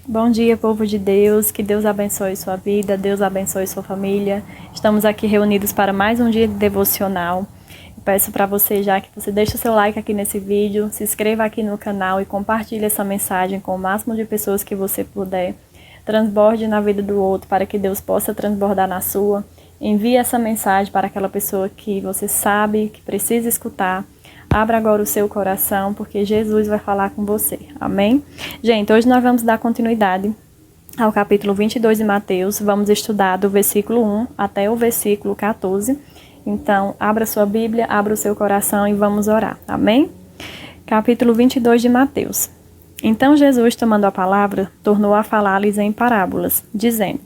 Bom dia, povo de Deus, que Deus abençoe sua vida, Deus abençoe sua família. Estamos aqui reunidos para mais um dia de devocional. Eu peço para você já que você deixe o seu like aqui nesse vídeo, se inscreva aqui no canal e compartilhe essa mensagem com o máximo de pessoas que você puder. Transborde na vida do outro para que Deus possa transbordar na sua. Envie essa mensagem para aquela pessoa que você sabe que precisa escutar. Abra agora o seu coração, porque Jesus vai falar com você. Amém? Gente, hoje nós vamos dar continuidade ao capítulo 22 de Mateus. Vamos estudar do versículo 1 até o versículo 14. Então, abra sua Bíblia, abra o seu coração e vamos orar. Amém? Capítulo 22 de Mateus. Então Jesus, tomando a palavra, tornou a falar-lhes em parábolas, dizendo: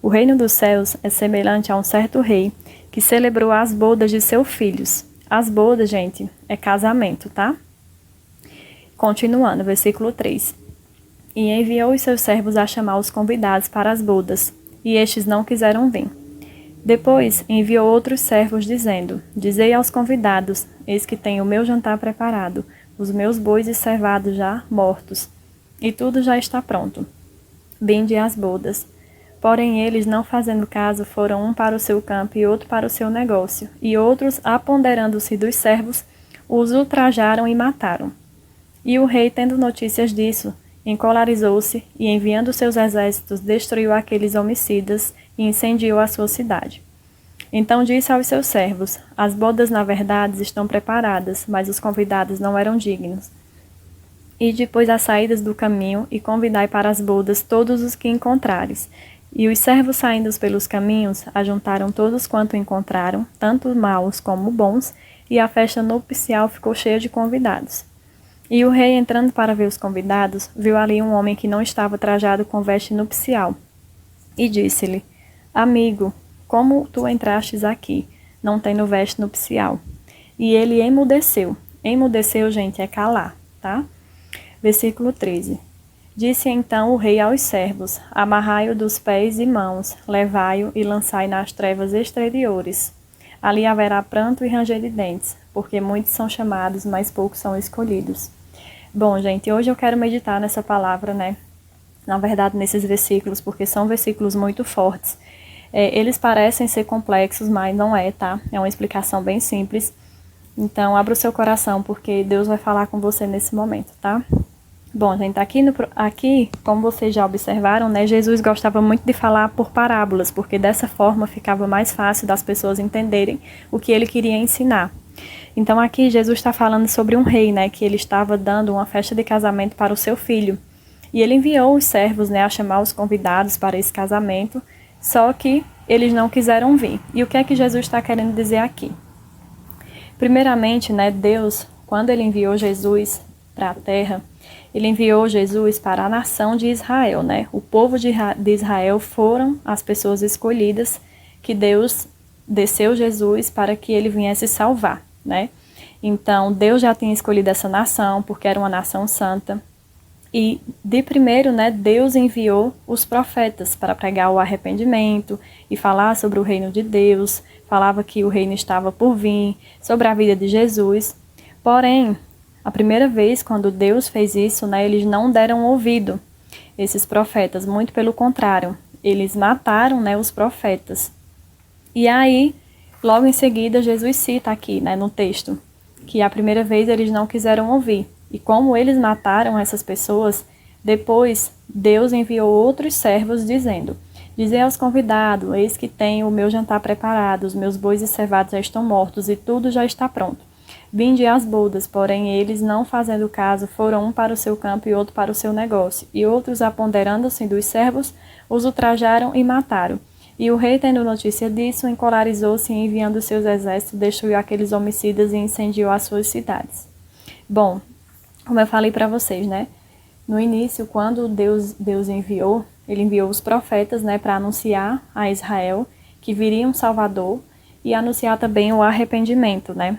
O reino dos céus é semelhante a um certo rei que celebrou as bodas de seus filhos. As bodas, gente, é casamento, tá? Continuando, versículo 3. E enviou os seus servos a chamar os convidados para as bodas, e estes não quiseram vir. Depois enviou outros servos, dizendo: Dizei aos convidados: Eis que tenho o meu jantar preparado, os meus bois e cevados já mortos, e tudo já está pronto. Vinde às bodas. Porém eles, não fazendo caso, foram um para o seu campo e outro para o seu negócio, e outros, apoderando-se dos servos, os ultrajaram e mataram. E o rei, tendo notícias disso, encolarizou-se e, enviando seus exércitos, destruiu aqueles homicidas e incendiou a sua cidade. Então disse aos seus servos: As bodas, na verdade, estão preparadas, mas os convidados não eram dignos. E depois as saídas do caminho, e convidai para as bodas todos os que encontrares. E os servos, saindo pelos caminhos, ajuntaram todos quanto encontraram, tanto maus como bons, e a festa nupcial ficou cheia de convidados. E o rei, entrando para ver os convidados, viu ali um homem que não estava trajado com veste nupcial. E disse-lhe: Amigo, como tu entrastes aqui, não tendo veste nupcial? E ele emudeceu. Emudeceu, gente, é calar, tá? Versículo 13. Disse então o rei aos servos: Amarrai-o dos pés e mãos, levai-o e lançai nas trevas exteriores. Ali haverá pranto e ranger de dentes, porque muitos são chamados, mas poucos são escolhidos. Bom, gente, hoje eu quero meditar nessa palavra, né? Na verdade, nesses versículos, porque são versículos muito fortes. Eles parecem ser complexos, mas não é, tá? É uma explicação bem simples. Então, abra o seu coração, porque Deus vai falar com você nesse momento, tá? Bom, gente, aqui, como vocês já observaram, né, Jesus gostava muito de falar por parábolas, porque dessa forma ficava mais fácil das pessoas entenderem o que ele queria ensinar. Então aqui Jesus está falando sobre um rei, né, que ele estava dando uma festa de casamento para o seu filho. E ele enviou os servos, né, a chamar os convidados para esse casamento, só que eles não quiseram vir. E o que é que Jesus está querendo dizer aqui? Primeiramente, né, Deus, quando ele enviou Jesus para a terra, ele enviou Jesus para a nação de Israel, né? O povo de Israel foram as pessoas escolhidas que Deus desceu Jesus para que ele viesse salvar, né? Então, Deus já tinha escolhido essa nação porque era uma nação santa. E, de primeiro, né, Deus enviou os profetas para pregar o arrependimento e falar sobre o reino de Deus, falava que o reino estava por vir, sobre a vida de Jesus. Porém, a primeira vez, quando Deus fez isso, né, eles não deram ouvido, esses profetas, muito pelo contrário, eles mataram, né, os profetas. E aí, logo em seguida, Jesus cita aqui, né, no texto, que a primeira vez eles não quiseram ouvir. E como eles mataram essas pessoas, depois Deus enviou outros servos dizendo: Dizei aos convidados: Eis que tenho o meu jantar preparado, os meus bois e cevados já estão mortos e tudo já está pronto. Vinde às bodas, porém eles, não fazendo caso, foram um para o seu campo e outro para o seu negócio. E outros, apoderando-se dos servos, os ultrajaram e mataram. E o rei, tendo notícia disso, encolarizou-se e, enviando seus exércitos, destruiu aqueles homicidas e incendiou as suas cidades. Bom, como eu falei para vocês, né? No início, quando Deus enviou, ele enviou os profetas, né, para anunciar a Israel que viria um Salvador e anunciar também o arrependimento, né?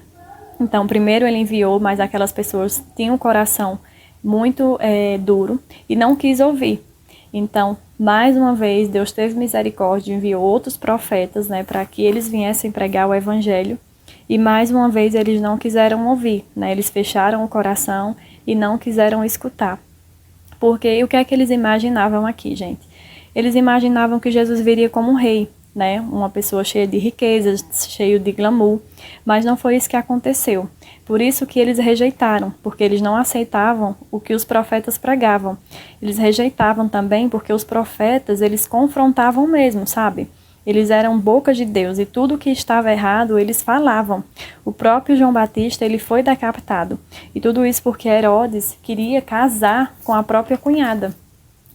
Então, primeiro ele enviou, mas aquelas pessoas tinham um coração muito duro e não quis ouvir. Então, mais uma vez, Deus teve misericórdia e enviou outros profetas, né, para que eles viessem pregar o evangelho. E mais uma vez eles não quiseram ouvir, né? Eles fecharam o coração e não quiseram escutar. Porque o que é que eles imaginavam aqui, gente? Eles imaginavam que Jesus viria como um rei, né? Uma pessoa cheia de riquezas, cheio de glamour, mas não foi isso que aconteceu. Por isso que eles rejeitaram, porque eles não aceitavam o que os profetas pregavam. Eles rejeitavam também porque os profetas, eles confrontavam mesmo, sabe? Eles eram boca de Deus e tudo que estava errado eles falavam. O próprio João Batista ele foi decapitado. E tudo isso porque Herodes queria casar com a própria cunhada.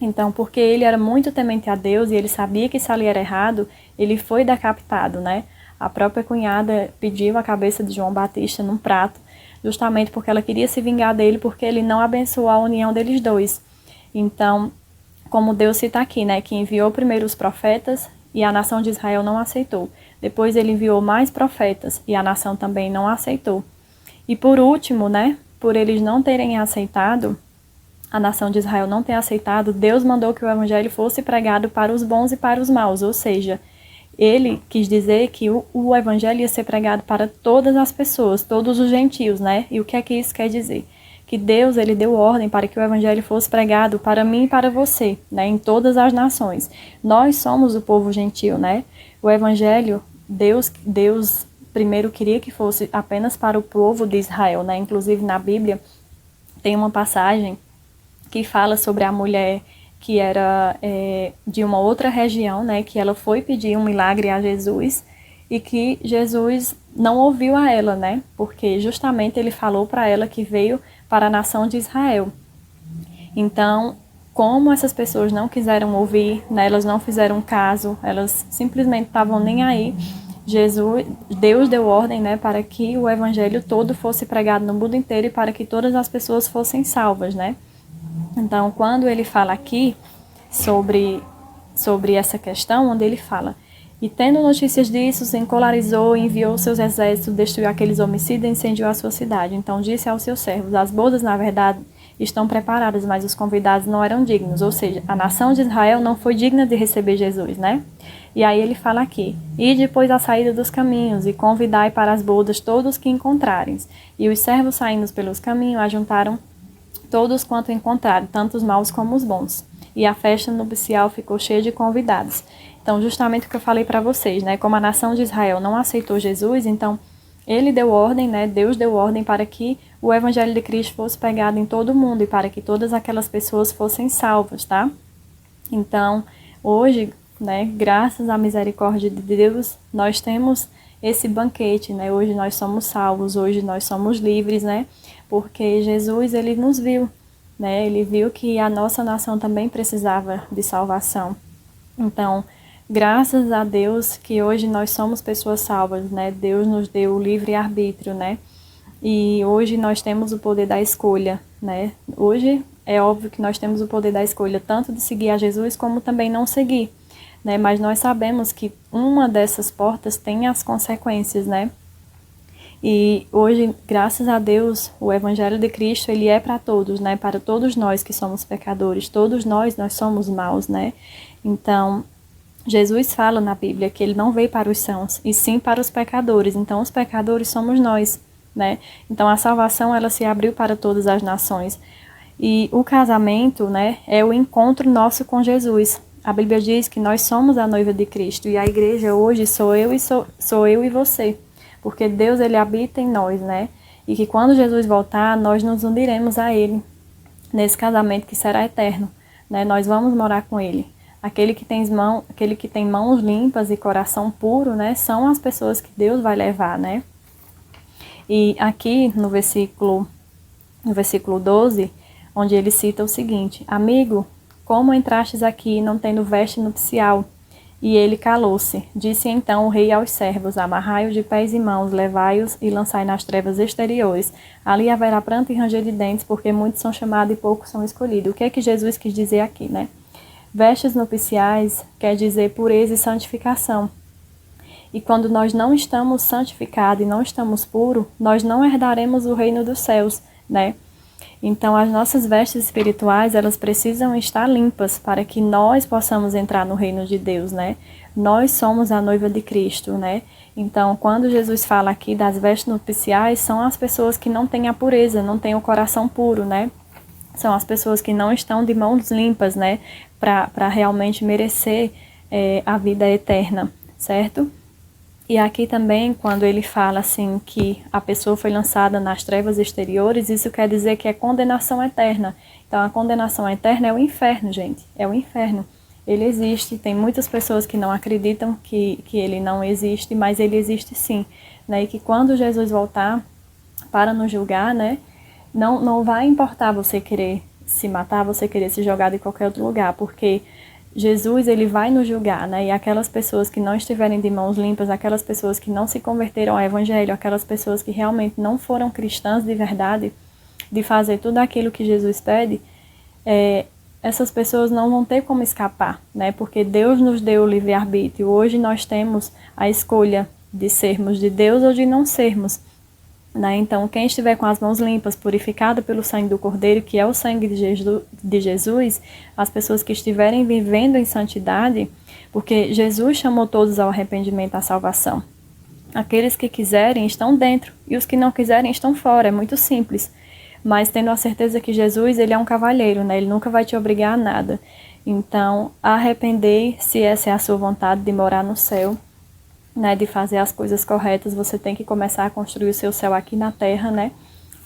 Então, porque ele era muito temente a Deus e ele sabia que isso ali era errado, ele foi decapitado, né? A própria cunhada pediu a cabeça de João Batista num prato, justamente porque ela queria se vingar dele, porque ele não abençoou a união deles dois. Então, como Deus cita aqui, né? Que enviou primeiro os profetas e a nação de Israel não aceitou. Depois ele enviou mais profetas e a nação também não aceitou. E por último, né? Por eles não terem aceitado, a nação de Israel não ter aceitado, Deus mandou que o evangelho fosse pregado para os bons e para os maus, ou seja, ele quis dizer que o evangelho ia ser pregado para todas as pessoas, todos os gentios, né? E o que é que isso quer dizer? Que Deus, ele deu ordem para que o evangelho fosse pregado para mim e para você, né? Em todas as nações. Nós somos o povo gentil, né? O evangelho, Deus primeiro queria que fosse apenas para o povo de Israel, né? Inclusive na Bíblia tem uma passagem que fala sobre a mulher que era de uma outra região, né, que ela foi pedir um milagre a Jesus e que Jesus não ouviu a ela, né, porque justamente ele falou para ela que veio para a nação de Israel. Então, como essas pessoas não quiseram ouvir, né, elas não fizeram caso, elas simplesmente estavam nem aí, Deus deu ordem, né, para que o evangelho todo fosse pregado no mundo inteiro e para que todas as pessoas fossem salvas, né. Então, quando ele fala aqui sobre essa questão, onde ele fala: e tendo notícias disso, se encolarizou, enviou seus exércitos, destruiu aqueles homicidas e incendiou a sua cidade. Então disse aos seus servos: as bodas, na verdade, estão preparadas, mas os convidados não eram dignos. Ou seja, a nação de Israel não foi digna de receber Jesus, né? E aí ele fala aqui: e depois a saída dos caminhos, e convidai para as bodas todos que encontrarem. E os servos saindo pelos caminhos ajuntaram todos quanto encontraram, tanto os maus como os bons. E a festa nupcial ficou cheia de convidados. Então, justamente o que eu falei para vocês, né? Como a nação de Israel não aceitou Jesus, então ele deu ordem, né? Deus deu ordem para que o evangelho de Cristo fosse pregado em todo o mundo e para que todas aquelas pessoas fossem salvas, tá? Então, hoje, né? Graças à misericórdia de Deus, nós temos esse banquete, né? Hoje nós somos salvos, hoje nós somos livres, né? Porque Jesus, ele nos viu, né? Ele viu que a nossa nação também precisava de salvação. Então, graças a Deus que hoje nós somos pessoas salvas, né? Deus nos deu o livre-arbítrio, né? E hoje nós temos o poder da escolha, né? Hoje é óbvio que nós temos o poder da escolha, tanto de seguir a Jesus como também não seguir, né? Mas nós sabemos que uma dessas portas tem as consequências, né? E hoje, graças a Deus, o Evangelho de Cristo, ele é para todos, né? Para todos nós que somos pecadores, todos nós somos maus, né? Então, Jesus fala na Bíblia que ele não veio para os sãos, e sim para os pecadores. Então, os pecadores somos nós, né? Então, a salvação, ela se abriu para todas as nações. E o casamento, né, é o encontro nosso com Jesus. A Bíblia diz que nós somos a noiva de Cristo, e a igreja hoje sou eu e você. Porque Deus, ele habita em nós, né? E que quando Jesus voltar, nós nos uniremos a ele nesse casamento que será eterno, né? Nós vamos morar com ele. Aquele que tem mãos limpas e coração puro, né? São as pessoas que Deus vai levar, né? E aqui no versículo 12, onde ele cita o seguinte: amigo, como entrastes aqui não tendo veste nupcial? E ele calou-se. Disse então o rei aos servos: amarrai-os de pés e mãos, levai-os e lançai nas trevas exteriores. Ali haverá pranto e ranger de dentes, porque muitos são chamados e poucos são escolhidos. O que é que Jesus quis dizer aqui, né? Vestes nupciais quer dizer pureza e santificação. E quando nós não estamos santificados e não estamos puros, nós não herdaremos o reino dos céus, né? Então, as nossas vestes espirituais, elas precisam estar limpas para que nós possamos entrar no reino de Deus, né? Nós somos a noiva de Cristo, né? Então, quando Jesus fala aqui das vestes nupciais, são as pessoas que não têm a pureza, não têm o coração puro, né? são as pessoas que não estão de mãos limpas, né, para realmente merecer a vida eterna, certo? E aqui também, quando ele fala assim que a pessoa foi lançada nas trevas exteriores, isso quer dizer que é condenação eterna. Então, a condenação eterna é o inferno, gente, é o inferno. Ele existe, tem muitas pessoas que não acreditam que ele não existe, mas ele existe sim, né? E que quando Jesus voltar para nos julgar, né, não vai importar você querer se matar, você querer se jogar de qualquer outro lugar, porque Jesus, ele vai nos julgar, né? E aquelas pessoas que não estiverem de mãos limpas, aquelas pessoas que não se converteram ao evangelho, aquelas pessoas que realmente não foram cristãs de verdade, de fazer tudo aquilo que Jesus pede, essas pessoas não vão ter como escapar, né? Porque Deus nos deu o livre-arbítrio. Hoje nós temos a escolha de sermos de Deus ou de não sermos, né? Então, quem estiver com as mãos limpas, purificado pelo sangue do Cordeiro, que é o sangue de Jesus, as pessoas que estiverem vivendo em santidade, porque Jesus chamou todos ao arrependimento, à salvação. Aqueles que quiserem estão dentro e os que não quiserem estão fora, é muito simples. Mas tendo a certeza que Jesus, ele é um cavalheiro, né? Ele nunca vai te obrigar a nada. Então, arrepender, se essa é a sua vontade de morar no céu, né, de fazer as coisas corretas, você tem que começar a construir o seu céu aqui na terra, né?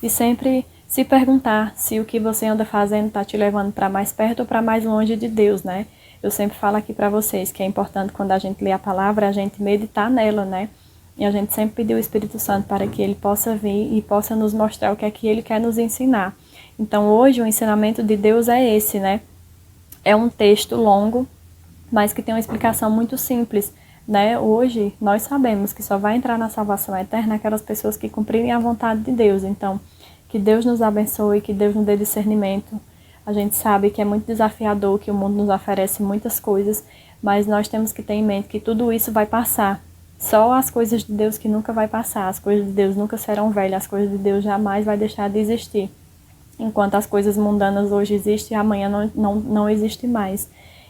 E sempre se perguntar se o que você anda fazendo está te levando para mais perto ou para mais longe de Deus, né? Eu sempre falo aqui para vocês que é importante quando a gente lê a palavra, a gente meditar nela, né? E a gente sempre pedir o Espírito Santo para que ele possa vir e possa nos mostrar o que é que ele quer nos ensinar. Então hoje o ensinamento de Deus é esse, né? É um texto longo, mas que tem uma explicação muito simples, né? Hoje nós sabemos que só vai entrar na salvação eterna aquelas pessoas que cumprirem a vontade de Deus. Então, que Deus nos abençoe, que Deus nos dê discernimento. A gente sabe que é muito desafiador, que o mundo nos oferece muitas coisas, mas nós temos que ter em mente que tudo isso vai passar. Só as coisas de Deus que nunca vai passar, as coisas de Deus nunca serão velhas, as coisas de Deus jamais vai deixar de existir. Enquanto as coisas mundanas hoje existem, amanhã não existe mais.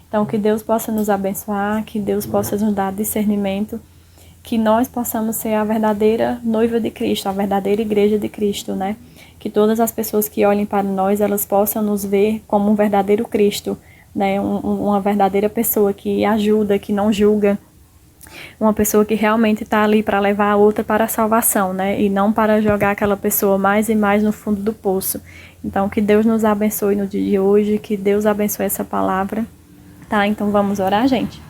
Então, que Deus possa nos abençoar, que Deus possa nos dar discernimento, que nós possamos ser a verdadeira noiva de Cristo, a verdadeira igreja de Cristo, né? Que todas as pessoas que olhem para nós, elas possam nos ver como um verdadeiro Cristo, né? Uma verdadeira pessoa que ajuda, que não julga, uma pessoa que realmente está ali para levar a outra para a salvação, né? E não para jogar aquela pessoa mais e mais no fundo do poço. Então, que Deus nos abençoe no dia de hoje, que Deus abençoe essa palavra, tá? Então, vamos orar, gente?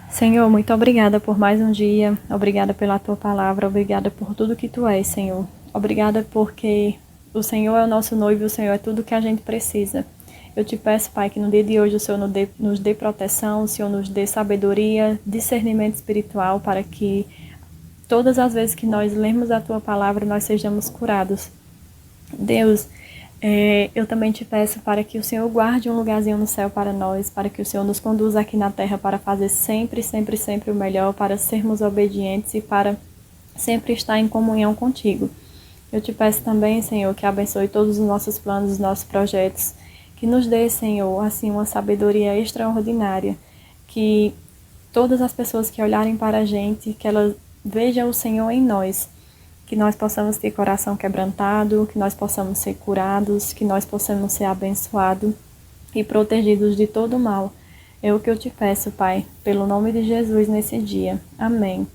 Senhor, muito obrigada por mais um dia, obrigada pela Tua palavra, obrigada por tudo que Tu és, Senhor. Obrigada porque o Senhor é o nosso noivo, o Senhor é tudo que a gente precisa. Eu te peço, Pai, que no dia de hoje o Senhor nos dê proteção, o Senhor nos dê sabedoria, discernimento espiritual, para que todas as vezes que nós lemos a Tua palavra, nós sejamos curados. Deus, eu também te peço para que o Senhor guarde um lugarzinho no céu para nós, para que o Senhor nos conduza aqui na terra para fazer sempre, sempre, sempre o melhor, para sermos obedientes e para sempre estar em comunhão contigo. Eu te peço também, Senhor, que abençoe todos os nossos planos, os nossos projetos, que nos dê, Senhor, assim, uma sabedoria extraordinária, que todas as pessoas que olharem para a gente, que elas vejam o Senhor em nós, que nós possamos ter coração quebrantado, que nós possamos ser curados, que nós possamos ser abençoados e protegidos de todo mal. É o que eu te peço, Pai, pelo nome de Jesus nesse dia. Amém.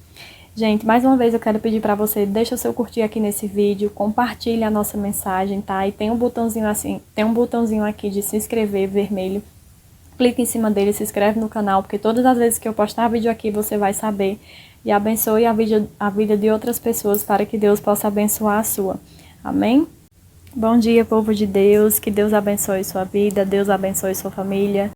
Gente, mais uma vez eu quero pedir para você, deixa o seu curtir aqui nesse vídeo, compartilhe a nossa mensagem, tá? E tem um botãozinho assim, tem um botãozinho aqui de se inscrever vermelho. Clique em cima dele, se inscreve no canal, porque todas as vezes que eu postar vídeo aqui você vai saber. E abençoe a vida de outras pessoas para que Deus possa abençoar a sua. Amém? Bom dia, povo de Deus. Que Deus abençoe sua vida, Deus abençoe sua família.